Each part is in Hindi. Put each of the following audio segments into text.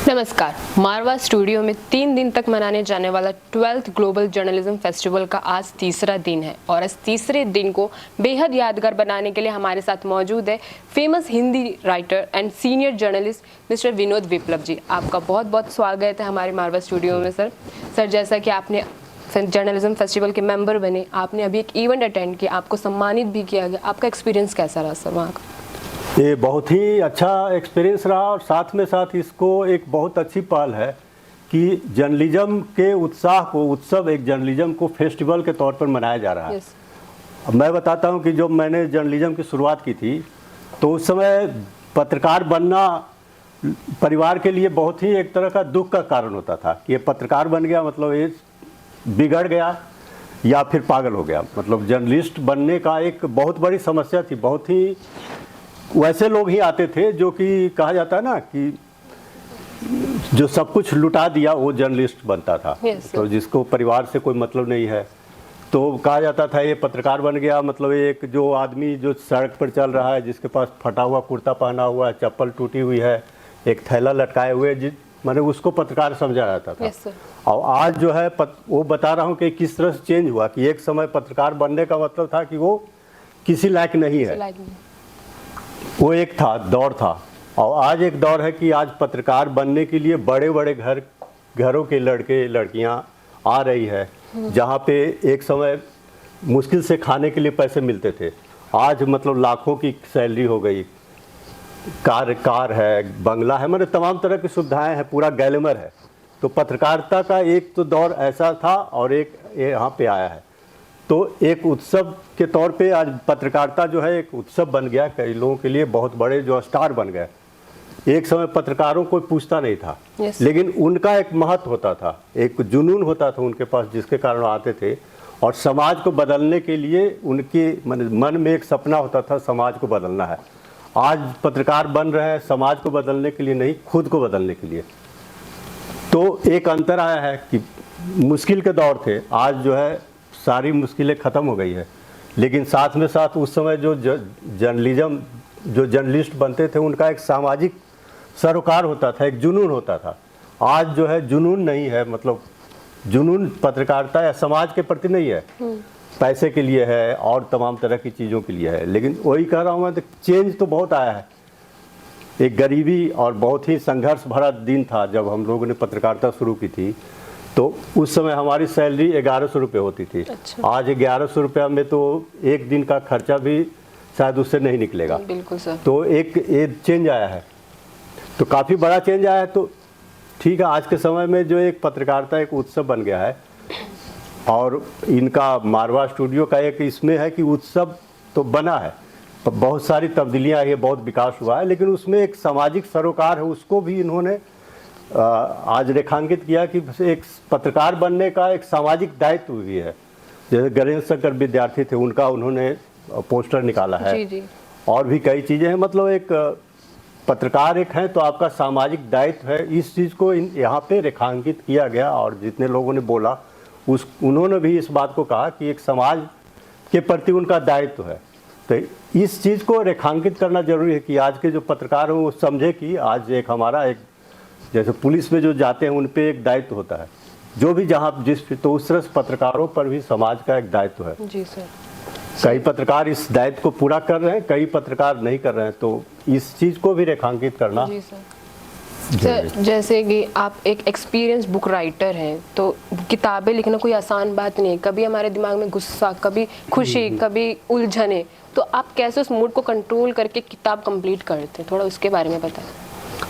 नमस्कार। मारवा स्टूडियो में 3 दिन तक मनाने जाने वाला 12th ग्लोबल जर्नलिज्म फेस्टिवल का आज तीसरा दिन है और इस तीसरे दिन को बेहद यादगार बनाने के लिए हमारे साथ मौजूद है famous Hindi writer and senior journalist mister Vinod Viplav ji. आपका बहुत बहुत स्वागत है हमारे मारवा स्टूडियो में सर। जैसा कि आपने जर्नलिज्म फेस्टिवल के मेंबर बने, आपने अभी एक इवेंट अटेंड किया, आपको सम्मानित भी किया गया, आपका एक्सपीरियंस कैसा रहा सर वहाँ का? ये बहुत ही अच्छा एक्सपीरियंस रहा और साथ में साथ इसको एक बहुत अच्छी पहल है कि जर्नलिज्म के उत्साह को एक जर्नलिज्म को फेस्टिवल के तौर पर मनाया जा रहा है। अब मैं बताता हूँ कि जब मैंने जर्नलिज्म की शुरुआत की थी तो उस समय पत्रकार बनना परिवार के लिए बहुत ही एक तरह का दुख का कारण होता था कि ये पत्रकार बन गया मतलब ये बिगड़ गया या फिर पागल हो गया। मतलब जर्नलिस्ट बनने का एक बहुत बड़ी समस्या थी। बहुत ही वैसे लोग ही आते थे जो कि कहा जाता है ना कि जो सब कुछ लुटा दिया वो जर्नलिस्ट बनता था। तो जिसको परिवार से कोई मतलब नहीं है तो कहा जाता था ये पत्रकार बन गया। मतलब एक जो आदमी जो सड़क पर चल रहा है, जिसके पास फटा हुआ कुर्ता पहना हुआ है, चप्पल टूटी हुई है, एक थैला लटकाए हुए, मैंने उसको पत्रकार समझा जाता था। और आज जो है वो बता रहा हूँ कि किस तरह से चेंज हुआ कि एक समय पत्रकार बनने का मतलब था कि वो किसी लायक नहीं है। वो एक था दौर था और आज एक दौर है कि आज पत्रकार बनने के लिए बड़े बड़े घरों के लड़के लड़कियां आ रही है। जहां पे एक समय मुश्किल से खाने के लिए पैसे मिलते थे, आज मतलब लाखों की सैलरी हो गई, कार है, बंगला है, मतलब तमाम तरह की सुविधाएं हैं, पूरा गैलमर है। तो पत्रकारिता का एक तो दौर ऐसा था और एक यहाँ पे आया है। तो एक उत्सव के तौर पे आज पत्रकारिता जो है एक उत्सव बन गया कई लोगों के लिए, बहुत बड़े जो स्टार बन गए। एक समय पत्रकारों को पूछता नहीं था, लेकिन उनका एक महत्व होता था, एक जुनून होता था उनके पास, जिसके कारण आते थे और समाज को बदलने के लिए उनके मन में एक सपना होता था, समाज को बदलना है। आज पत्रकार बन रहे हैं समाज को बदलने के लिए नहीं, खुद को बदलने के लिए। तो एक अंतर आया है कि मुश्किल के दौर थे, आज जो है सारी मुश्किलें ख़त्म हो गई है। लेकिन साथ में साथ उस समय जो जर्नलिस्ट बनते थे उनका एक सामाजिक सरोकार होता था, एक जुनून होता था। आज जो है जुनून नहीं है। मतलब जुनून पत्रकारिता या समाज के प्रति नहीं है, पैसे के लिए है और तमाम तरह की चीज़ों के लिए है। लेकिन वही कह रहा हूँ मैं, तो चेंज तो बहुत आया है। एक गरीबी और बहुत ही संघर्ष भरा दिन था जब हम लोगों ने पत्रकारिता शुरू की थी। तो उस समय हमारी सैलरी 1100 रुपये होती थी। अच्छा। आज 1100 रुपया में तो एक दिन का खर्चा भी शायद उससे नहीं निकलेगा। बिल्कुल सर। तो एक चेंज आया है, तो काफ़ी बड़ा चेंज आया है। तो ठीक है, आज के समय में जो एक पत्रकारिता एक उत्सव बन गया है और इनका मारवा स्टूडियो का एक इसमें है कि उत्सव तो बना है, बहुत सारी तब्दीलियाँ आई है, बहुत विकास हुआ है, लेकिन उसमें एक सामाजिक सरोकार है, उसको भी इन्होंने आज रेखांकित किया कि एक पत्रकार बनने का एक सामाजिक दायित्व भी है। जैसे गणेश शंकर विद्यार्थी थे, उनका उन्होंने पोस्टर निकाला है। जी। और भी कई चीज़ें हैं। मतलब एक पत्रकार एक है तो आपका सामाजिक दायित्व है, इस चीज़ को यहाँ पे रेखांकित किया गया। और जितने लोगों ने बोला उन्होंने भी इस बात को कहा कि एक समाज के प्रति उनका दायित्व है। तो इस चीज़ को रेखांकित करना जरूरी है कि आज के जो पत्रकार हैं वो समझे कि आज एक हमारा एक, जैसे पुलिस में जो जाते हैं उन पे एक दायित्व होता है, जो भी जहाँ जिस, तो उस तरह से पत्रकारों पर भी समाज का एक दायित्व है। जी सर। कई पत्रकार इस दायित्व को पूरा कर रहे हैं, कई पत्रकार नहीं कर रहे हैं, तो इस चीज़ को भी रेखांकित करना। जी सर। जैसे कि आप एक एक्सपीरियंस बुक राइटर हैं, तो किताबें लिखना कोई आसान बात नहीं है। कभी हमारे दिमाग में गुस्सा, कभी खुशी, कभी उलझने, तो आप कैसे उस मूड को कंट्रोल करके किताब कंप्लीट करते हैं, थोड़ा उसके बारे में बताएं।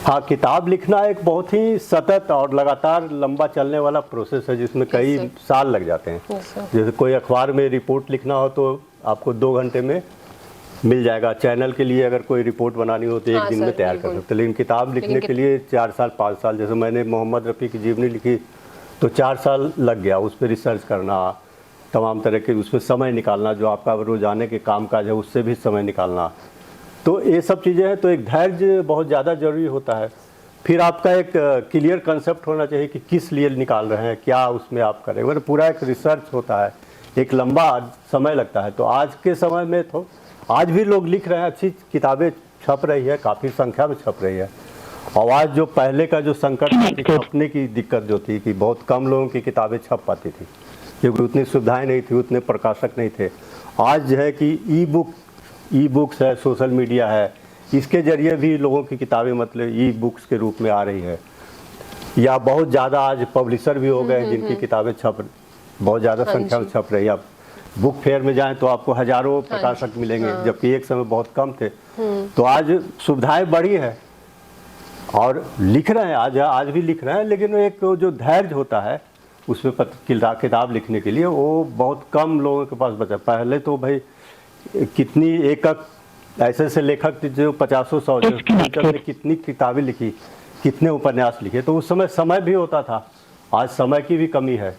हाँ, किताब लिखना एक बहुत ही सतत और लगातार लंबा चलने वाला प्रोसेस है, जिसमें कई साल लग जाते हैं। जैसे कोई अखबार में रिपोर्ट लिखना हो तो आपको 2 घंटे में मिल जाएगा। चैनल के लिए अगर कोई रिपोर्ट बनानी हो तो 1 दिन में तैयार कर सकते हैं। लेकिन किताब लिखने के लिए 4 साल 5 साल, जैसे मैंने मोहम्मद रफ़ी की जीवनी लिखी तो 4 साल लग गया। उस पर रिसर्च करना, तमाम तरह के उसमें समय निकालना, जो आपका रोजाने के काम काज है उससे भी समय निकालना, तो ये सब चीज़ें हैं। तो एक धैर्य बहुत ज़्यादा ज़रूरी होता है। फिर आपका एक क्लियर कंसेप्ट होना चाहिए कि किस लिए निकाल रहे हैं, क्या उसमें आप करें, मतलब पूरा एक रिसर्च होता है, एक लंबा समय लगता है। तो आज के समय में तो आज भी लोग लिख रहे हैं, अच्छी किताबें छप रही है, काफ़ी संख्या में छप रही है। और आज जो पहले का जो संकट था, छपने की दिक्कत जो थी कि बहुत कम लोगों की किताबें छप पाती थी क्योंकि उतनी सुविधाएं नहीं थी, उतने प्रकाशक नहीं थे। आज है कि ई बुक्स है, सोशल मीडिया है, इसके जरिए भी लोगों की किताबें मतलब ई बुक्स के रूप में आ रही है। या बहुत ज़्यादा आज पब्लिशर भी हो गए हैं जिनकी किताबें बहुत ज़्यादा संख्या में छप रही है। आप बुक फेयर में जाएं तो आपको हजारों प्रकाशक मिलेंगे, जबकि एक समय बहुत कम थे। तो आज सुविधाएं बढ़ी है और लिख रहे हैं, आज भी लिख रहे हैं, लेकिन एक जो धैर्य होता है उसमें किताब लिखने के लिए वो बहुत कम लोगों के पास बचा। पहले तो भाई कितनी एकक ऐसे लेखक थे जो 50-100 ने कितनी किताबें लिखी, कितने उपन्यास लिखे। तो उस समय भी होता था। आज समय की भी कमी है,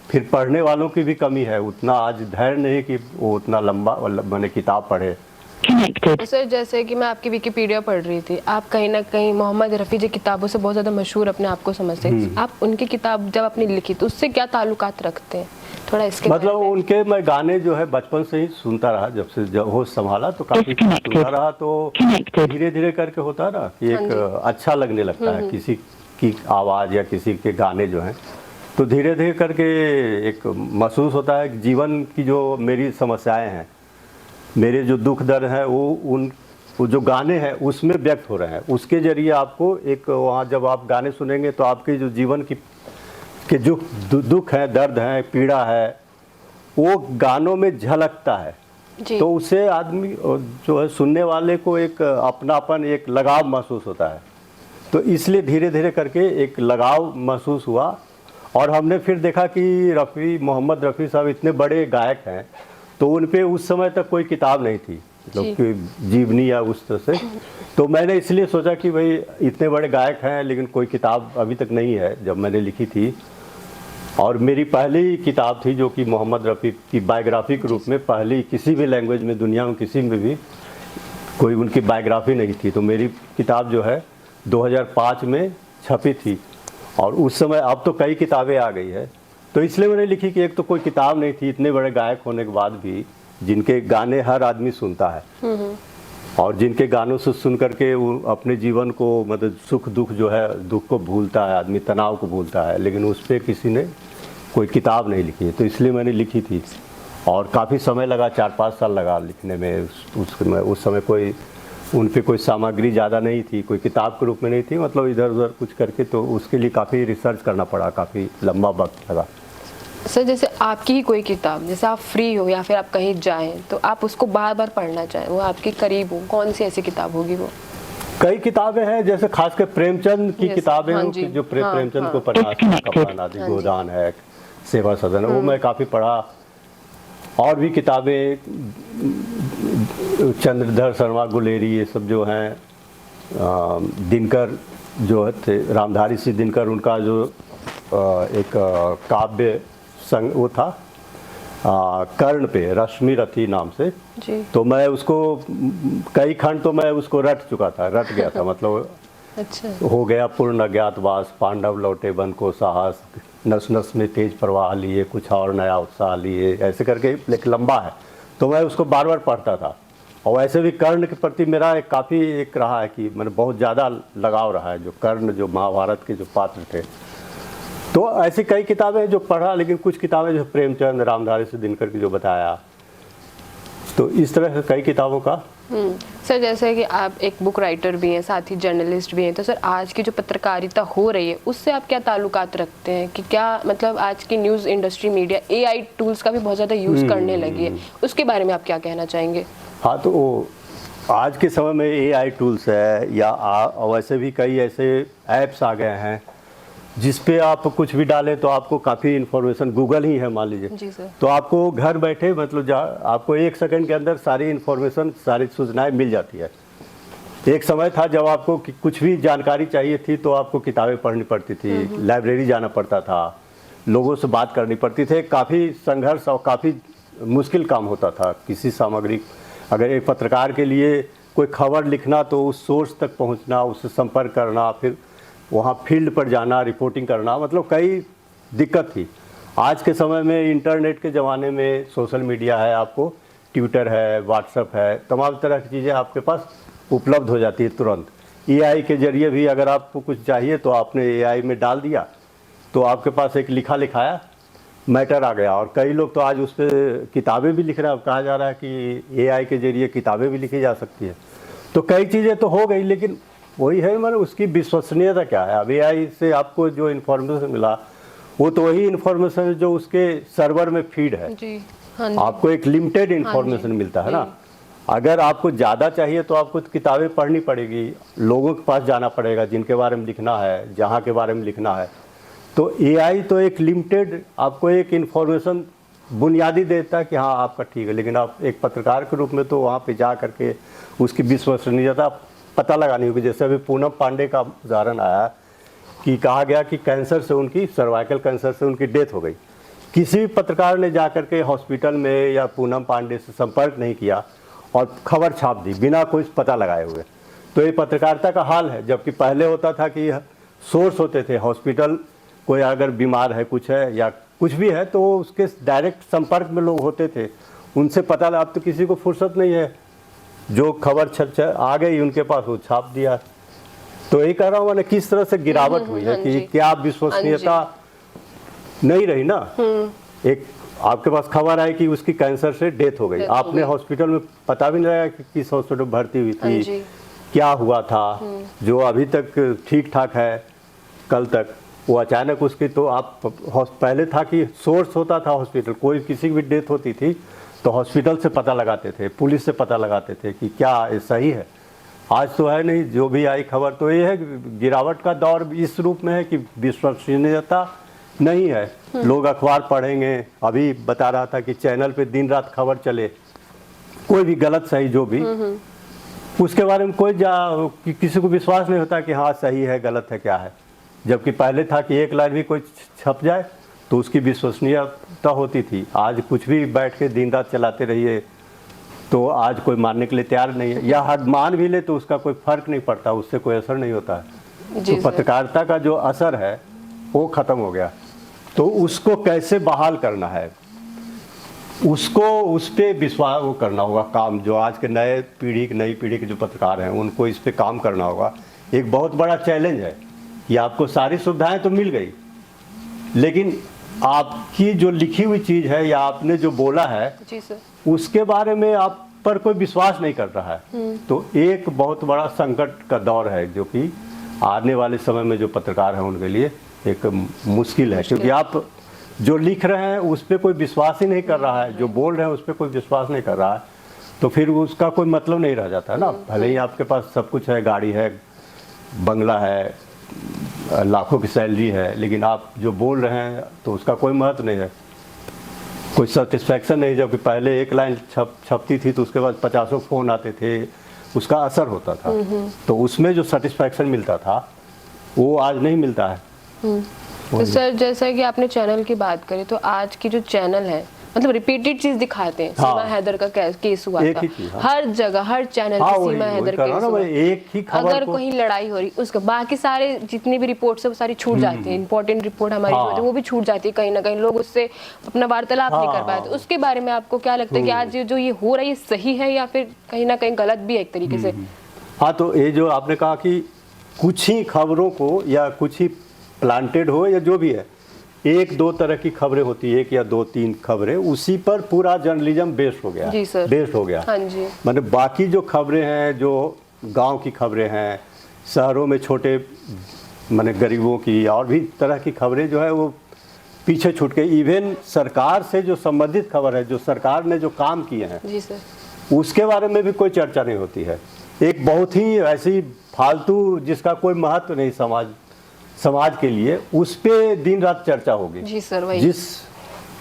फिर पढ़ने वालों की भी कमी है। उतना आज धैर्य नहीं कि वो उतना लंबा मैंने किताब पढ़े। सर जैसे कि मैं आपकी विकिपीडिया पढ़ रही थी, आप कहीं ना कहीं मोहम्मद रफ़ी जी किताबों से बहुत ज़्यादा मशहूर अपने आप को समझते हैं। आप उनकी किताब जब आपने लिखी तो उससे क्या ताल्लुकात रखते हैं, थोड़ा इसके मतलब उनके मैं गाने जो है बचपन से ही सुनता रहा, जब होश संभाला तो काफ़ी सुनता रहा। तो धीरे धीरे करके होता ना कि एक अच्छा लगने लगता है किसी की आवाज़ या किसी के गाने जो हैं, तो धीरे धीरे करके एक महसूस होता है कि जीवन की जो मेरी समस्याएं हैं, मेरे जो दुख दर्द हैं, वो जो गाने हैं उसमें व्यक्त हो रहे हैं। उसके जरिए आपको एक वहाँ जब आप गाने सुनेंगे तो आपके जो जीवन के जो दुख है, दर्द है, पीड़ा है, वो गानों में झलकता है। तो उससे आदमी जो है सुनने वाले को एक अपनापन, एक लगाव महसूस होता है। तो इसलिए धीरे धीरे करके एक लगाव महसूस हुआ। और हमने फिर देखा कि मोहम्मद रफ़ी साहब इतने बड़े गायक हैं, तो उन पे उस समय तक कोई किताब नहीं थी, मतलब कि जीवनी या उस तरह से। तो मैंने इसलिए सोचा कि भाई इतने बड़े गायक हैं लेकिन कोई किताब अभी तक नहीं है, जब मैंने लिखी थी। और मेरी पहली किताब थी जो कि मोहम्मद रफ़ी की बायोग्राफी के रूप में, पहली किसी भी लैंग्वेज में दुनिया में किसी में भी कोई उनकी बायोग्राफी नहीं थी। तो मेरी किताब जो है 2005 में छपी थी। और उस समय, अब तो कई किताबें आ गई है, तो इसलिए मैंने लिखी कि एक तो कोई किताब नहीं थी, इतने बड़े गायक होने के बाद भी जिनके गाने हर आदमी सुनता है और जिनके गानों से सुन करके वो अपने जीवन को, मतलब सुख दुख जो है, दुख को भूलता है आदमी, तनाव को भूलता है, लेकिन उस पर किसी ने कोई किताब नहीं लिखी है। तो इसलिए मैंने लिखी थी और काफ़ी समय लगा, 4-5 साल लगा लिखने में। उस समय कोई उन पे कोई सामग्री ज़्यादा नहीं थी, कोई किताब के रूप में नहीं थी, मतलब इधर उधर कुछ करके। तो उसके लिए काफ़ी रिसर्च करना पड़ा, काफ़ी लंबा वक्त लगा। सर जैसे आपकी ही कोई किताब, जैसे आप फ्री हो या फिर आप कहीं जाएं तो आप उसको बार बार पढ़ना चाहें, वो आपके करीब हो, कौन सी ऐसी किताब होगी वो? कई किताबें हैं, जैसे खासकर प्रेमचंद की किताबें जो प्रेमचंद को पढ़ा, कप्तान आदि गोदान है, सेवा सदन, वो मैं काफ़ी पढ़ा। और भी किताबें, चंद्रधर शर्मा गुलेरी, ये सब जो हैं, दिनकर जो थे, रामधारी सिंह दिनकर, उनका जो एक काव्य संग वो था कर्ण पे, रश्मि रथी नाम से जी। तो मैं उसको कई खंड तो मैं उसको रट गया था मतलब अच्छा। हो गया पूर्ण अज्ञातवास, पांडव लौटे वन को साहस, नस नस में तेज प्रवाह लिए, कुछ और नया उत्साह लिए, ऐसे करके एक लंबा है। तो मैं उसको बार बार पढ़ता था। और वैसे भी कर्ण के प्रति मेरा काफ़ी एक रहा है कि मैंने बहुत ज़्यादा लगाव रहा है, जो कर्ण जो महाभारत के जो पात्र थे। तो ऐसी कई किताबें जो पढ़ा, लेकिन कुछ किताबें जो प्रेमचंद, रामधारी सिंह दिनकर की जो बताया, तो इस तरह से कई किताबों का। सर जैसे कि आप एक बुक राइटर भी हैं, साथ ही जर्नलिस्ट भी हैं, तो सर आज की जो पत्रकारिता हो रही है उससे आप क्या ताल्लुकात रखते हैं कि क्या मतलब आज की news industry, media AI tools का भी बहुत ज़्यादा यूज़ करने लगी है, उसके बारे में आप क्या कहना चाहेंगे? हाँ, तो आज के समय में AI टूल्स है या वैसे भी कई ऐसे ऐप्स आ गए हैं जिस पे आप कुछ भी डालें तो आपको काफ़ी इन्फॉर्मेशन, गूगल ही है मान लीजिए, तो आपको घर बैठे मतलब आपको 1 सेकंड के अंदर सारी इन्फॉर्मेशन, सारी सूचनाएं मिल जाती है। एक समय था जब आपको कुछ भी जानकारी चाहिए थी तो आपको किताबें पढ़नी पड़ती थी, लाइब्रेरी जाना पड़ता था, लोगों से बात करनी पड़ती थी, काफ़ी संघर्ष और काफ़ी मुश्किल काम होता था। किसी सामग्री, अगर एक पत्रकार के लिए कोई खबर लिखना तो उस सोर्स तक पहुँचना, उससे संपर्क करना, फिर वहाँ फील्ड पर जाना, रिपोर्टिंग करना, मतलब कई दिक्कत थी। आज के समय में इंटरनेट के ज़माने में सोशल मीडिया है, आपको ट्विटर है, व्हाट्सएप है, तमाम तरह की चीज़ें आपके पास उपलब्ध हो जाती है तुरंत। एआई के जरिए भी अगर आपको कुछ चाहिए तो आपने एआई में डाल दिया तो आपके पास एक लिखा लिखाया मैटर आ गया। और कई लोग तो आज उस पर किताबें भी लिख रहे हैं। अब कहा जा रहा है कि एआई के जरिए किताबें भी लिखी जा सकती है। तो कई चीज़ें तो हो गई, लेकिन वही है मतलब उसकी विश्वसनीयता क्या है। अब एआई से आपको जो इन्फॉर्मेशन मिला वो तो वही इन्फॉर्मेशन है जो उसके सर्वर में फीड है जी। हाँ जी। आपको एक लिमिटेड इन्फॉर्मेशन मिलता है ना। अगर आपको ज़्यादा चाहिए तो आपको किताबें पढ़नी पड़ेगी, लोगों के पास जाना पड़ेगा जिनके बारे में लिखना है, जहाँ के बारे में लिखना है। तो एआई तो एक लिमिटेड आपको एक इन्फॉर्मेशन बुनियादी देता है कि हाँ आपका ठीक है, लेकिन आप एक पत्रकार के रूप में तो वहाँ पे जा करके उसकी विश्वसनीयता पता लगानी होगी। जैसे अभी पूनम पांडे का उदाहरण आया कि कहा गया कि कैंसर से उनकी सर्वाइकल कैंसर से उनकी डेथ हो गई। किसी भी पत्रकार ने जा करके हॉस्पिटल में या पूनम पांडे से संपर्क नहीं किया और खबर छाप दी बिना कोई पता लगाए हुए। तो ये पत्रकारिता का हाल है। जबकि पहले होता था कि सोर्स होते थे, हॉस्पिटल कोई अगर बीमार है कुछ है या कुछ भी है तो उसके डायरेक्ट संपर्क में लोग होते थे, उनसे पता लगा। अब तो किसी को फुर्सत नहीं है, जो खबर आ गई उनके पास वो छाप दिया। तो ये कह रहा हूँ मैंने किस तरह से गिरावट हुई है कि क्या विश्वसनीयता नहीं रही ना। एक आपके पास खबर आई कि उसकी कैंसर से डेथ हो गई, आपने हॉस्पिटल में पता भी नहीं लगा कि किस हॉस्पिटल में भर्ती हुई थी, क्या हुआ था, जो अभी तक ठीक ठाक है कल तक, वो अचानक उसकी तो आप पहले था कि सोर्स होता था हॉस्पिटल, कोई किसी की भी डेथ होती थी तो हॉस्पिटल से पता लगाते थे, पुलिस से पता लगाते थे कि क्या ये सही है। आज तो है नहीं, जो भी आई खबर तो ये है गिरावट का दौर इस रूप में है कि विश्वसनीयता नहीं है। लोग अखबार पढ़ेंगे, अभी बता रहा था कि चैनल पे दिन रात खबर चले, कोई भी गलत सही जो भी उसके बारे में कोई किसी को विश्वास नहीं होता कि हाँ सही है गलत है क्या है। जबकि पहले था कि एक लाइन भी कोई छप जाए तो उसकी विश्वसनीयता होती थी। आज कुछ भी बैठ के दिन रात चलाते रहिए तो आज कोई मानने के लिए तैयार नहीं है, या हद मान भी ले तो उसका कोई फर्क नहीं पड़ता, उससे कोई असर नहीं होता है। तो पत्रकारिता का जो असर है वो खत्म हो गया। तो उसको कैसे बहाल करना है, उसको उस पर विश्वास वो करना होगा काम। जो आज के नई पीढ़ी के जो पत्रकार हैं उनको इस पर काम करना होगा। एक बहुत बड़ा चैलेंज है कि आपको सारी सुविधाएं तो मिल गई, लेकिन आपकी जो लिखी हुई चीज़ है या आपने जो बोला है जी सर, उसके बारे में आप पर कोई विश्वास नहीं कर रहा है। तो एक बहुत बड़ा संकट का दौर है जो कि आने वाले समय में जो पत्रकार हैं उनके लिए एक मुश्किल है, क्योंकि आप जो लिख रहे हैं उस पर कोई विश्वास ही नहीं कर रहा है, जो बोल रहे हैं उस पर कोई विश्वास नहीं कर रहा है, तो फिर उसका कोई मतलब नहीं रह जाता है ना। भले ही आपके पास सब कुछ है, गाड़ी है, बंगला है, लाखों की सैलरी है, लेकिन आप जो बोल रहे हैं तो उसका कोई महत्व नहीं है, कोई सेटिस्फैक्शन नहीं। जबकि पहले एक लाइन छपती थी तो उसके बाद 50 फ़ोन आते थे, उसका असर होता था, तो उसमें जो सेटिस्फैक्शन मिलता था वो आज नहीं मिलता है। तो सर जैसा कि आपने चैनल की बात करी, तो आज की जो चैनल है मतलब रिपीटेड चीज दिखाते हैं। सीमा हैदर का केस हुआ था, हर जगह हर चैनल पे सीमा हैदर केस हुआ। एक ही खबर अगर कहीं लड़ाई हो रही उसके बाकी सारे जितनी भी रिपोर्ट्स है वो सारी छूट जाती है। इंपॉर्टेंट रिपोर्ट हमारी जो होती है वो भी छूट जाती है, कहीं ना कहीं लोग उससे अपना वार्तालाप नहीं कर पाते। उसके बारे में आपको क्या लगता है कि आज जो ये हो रहा है ये सही है या फिर कहीं ना कहीं गलत भी है एक तरीके से? हाँ, तो ये जो आपने कहा कि कुछ ही खबरों को या कुछ ही प्लांटेड हो या जो भी है, एक दो तरह की खबरें होती है, एक या दो तीन खबरें, उसी पर पूरा जर्नलिज्म बेस्ड हो गया। जी सर, बेस्ड हो गया। हाँ जी। मतलब बाकी जो खबरें हैं, जो गांव की खबरें हैं, शहरों में छोटे माने गरीबों की और भी तरह की खबरें जो है वो पीछे छूट के, इवन सरकार से जो संबंधित खबर है, जो सरकार ने जो काम किए हैं जी सर, उसके बारे में भी कोई चर्चा नहीं होती है। एक बहुत ही ऐसी फालतू जिसका कोई महत्व नहीं समाज के लिए, उस पे दिन रात चर्चा होगी। जी सर, वही। जिस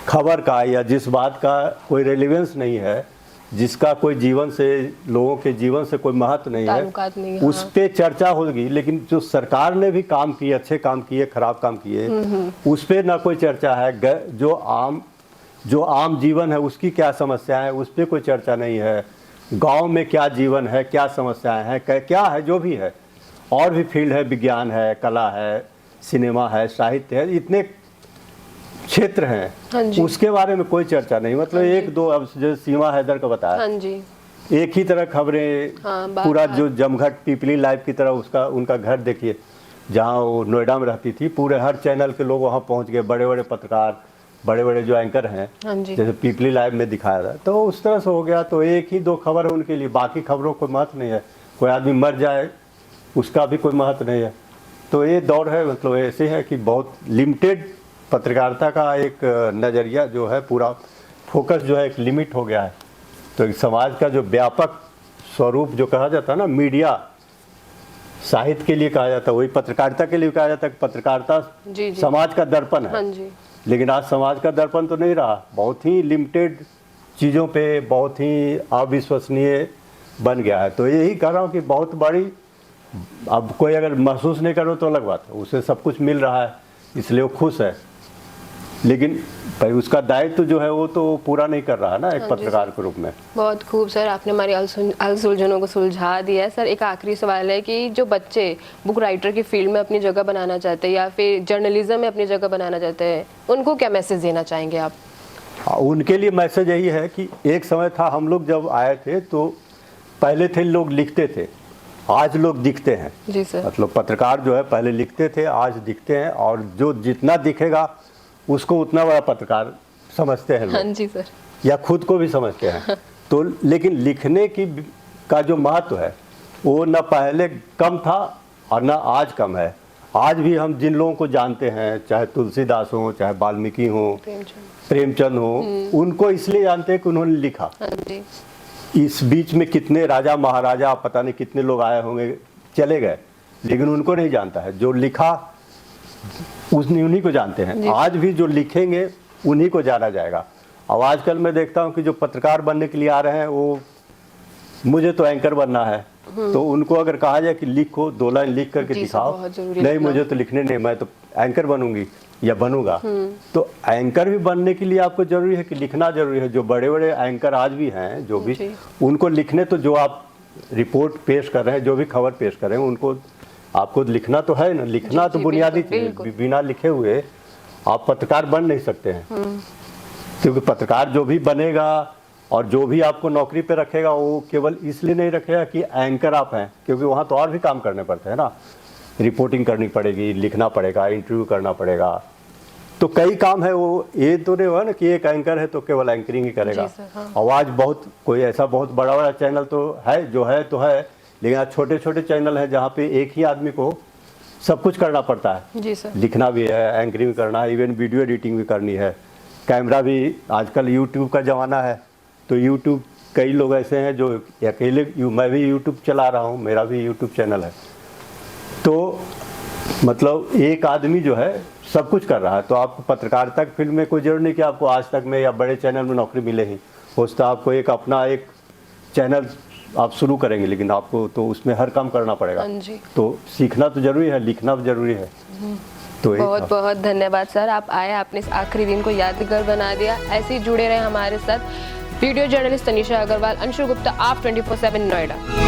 खबर का या जिस बात का कोई रेलेवेंस नहीं है, जिसका कोई जीवन से, लोगों के जीवन से कोई महत्व नहीं है, उस पे चर्चा होगी। लेकिन जो सरकार ने भी काम किए, अच्छे काम किए, खराब काम किए, उस पे ना कोई चर्चा है। जो आम जीवन है उसकी क्या समस्या है, उस पर कोई चर्चा नहीं है। गांव में क्या जीवन है, क्या समस्याएं हैं, क्या है, जो भी है, और भी फील्ड है, विज्ञान है, कला है, सिनेमा है, साहित्य है, इतने क्षेत्र हैं, उसके बारे में कोई चर्चा नहीं। मतलब एक दो, अब जो सीमा हैदर का बताया, एक ही तरह खबरें, हाँ, पूरा जो जमघट पीपली लाइव की तरह उसका उनका घर देखिए, जहाँ वो नोएडा में रहती थी, पूरे हर चैनल के लोग वहाँ पहुँच गए, बड़े बड़े पत्रकार, बड़े बड़े जो एंकर हैं, हाँ जी। जैसे पीपली लाइव में दिखाया था, तो उस तरह से हो गया। तो एक ही दो खबर है उनके लिए, बाकी खबरों को महत्व नहीं है। कोई आदमी मर जाए उसका भी कोई महत्व नहीं है। तो ये दौर है, मतलब ऐसे है कि बहुत लिमिटेड पत्रकारिता का एक नज़रिया जो है, पूरा फोकस जो है एक लिमिट हो गया है। तो एक समाज का जो व्यापक स्वरूप जो कहा जाता है ना, मीडिया साहित्य के लिए कहा जाता है, वही पत्रकारिता के लिए कहा जाता है। पत्रकारिता जी जी। समाज का दर्पण है। हाँ जी। लेकिन आज समाज का दर्पण तो नहीं रहा, बहुत ही लिमिटेड चीज़ों पे बहुत ही अविश्वसनीय बन गया है। तो यही कह रहा हूँ कि बहुत बड़ी, अब कोई अगर महसूस नहीं करो तो अलग बात है, उसे सब कुछ मिल रहा है इसलिए वो खुश है, लेकिन भाई उसका दायित्व जो है वो तो पूरा नहीं कर रहा है ना एक पत्रकार के रूप में। बहुत खूब सर, आपने हमारी अलसुलझनों को सुलझा दिया है। सर एक आखिरी सवाल है कि जो बच्चे बुक राइटर की फील्ड में अपनी जगह बनाना चाहते हैं या फिर जर्नलिज्म में अपनी जगह बनाना चाहते हैं, उनको क्या मैसेज देना चाहेंगे आप? उनके लिए मैसेज यही है कि एक समय था, हम लोग जब आए थे तो पहले थे लोग लिखते थे, आज लोग दिखते हैं। जी सर। मतलब पत्रकार जो है पहले लिखते थे, आज दिखते हैं, और जो जितना दिखेगा उसको उतना बड़ा पत्रकार समझते हैं लोग। हाँ जी सर। या खुद को भी समझते हैं। तो लेकिन लिखने की का जो महत्व है वो न पहले कम था और न आज कम है। आज भी हम जिन लोगों को जानते हैं, चाहे तुलसीदास हो, चाहे वाल्मीकि हो, प्रेमचंद हो, उनको इसलिए जानते हैं कि उन्होंने लिखा। हाँ जी। इस बीच में कितने राजा महाराजा, पता नहीं कितने लोग आए होंगे, चले गए, लेकिन उनको नहीं जानता है। जो लिखा उन्हीं को जानते हैं। आज भी जो लिखेंगे उन्हीं को जाना जाएगा। अब आजकल मैं देखता हूँ कि जो पत्रकार बनने के लिए आ रहे हैं, वो मुझे तो एंकर बनना है, तो उनको अगर कहा जाए कि लिखो, 2 लाइन लिख करके दिखाओ, नहीं मुझे तो लिखने नहीं, मैं तो एंकर बनूंगी या बनूंगा। तो एंकर भी बनने के लिए आपको जरूरी है कि लिखना जरूरी है। जो बड़े बड़े एंकर आज भी हैं, जो भी, उनको लिखने, तो जो आप रिपोर्ट पेश कर रहे हैं, जो भी खबर पेश कर रहे हैं, उनको आपको लिखना तो है ना। लिखना तो बुनियादी चीज है, बिना लिखे हुए आप पत्रकार बन नहीं सकते हैं। क्योंकि पत्रकार जो भी बनेगा और जो भी आपको नौकरी पे रखेगा, वो केवल इसलिए नहीं रखेगा कि एंकर आप हैं, क्योंकि वहाँ तो और भी काम करने पड़ते हैं ना। रिपोर्टिंग करनी पड़ेगी, लिखना पड़ेगा, इंटरव्यू करना पड़ेगा, तो कई काम है। वो ये तो नहीं हुआ ना कि एक एंकर है तो केवल एंकरिंग ही करेगा। आवाज़ बहुत, कोई ऐसा बहुत बड़ा बड़ा चैनल तो है, जो है तो है, लेकिन आज छोटे छोटे चैनल हैं जहाँ पे एक ही आदमी को सब कुछ करना पड़ता है। जी सर। लिखना भी है, एंकरिंग भी करना है, इवन वीडियो एडिटिंग भी करनी है, कैमरा भी। आजकल यूट्यूब का ज़माना है, तो यूट्यूब, कई लोग ऐसे हैं जो अकेले, मैं भी यूट्यूब चला रहा हूँ, मेरा भी यूट्यूब चैनल है। तो मतलब एक आदमी जो है सब कुछ कर रहा है। तो आपको पत्रकारिता की फील्ड में कोई जरूरी नहीं कि आपको आज तक में या बड़े चैनल में नौकरी मिले ही। हो सकता है आपको एक अपना एक चैनल आप शुरू करेंगे, लेकिन आपको तो उसमें हर काम करना पड़ेगा। तो सीखना तो जरूरी है, लिखना भी जरूरी है। तो बहुत बहुत धन्यवाद सर, आप आए, आपने इस आखिरी दिन को यादगार बना दिया। ऐसे ही जुड़े रहे हमारे साथ। वीडियो जर्नलिस्ट तनिषा अग्रवाल, अंशु गुप्ता, आप 24/7 नोएडा।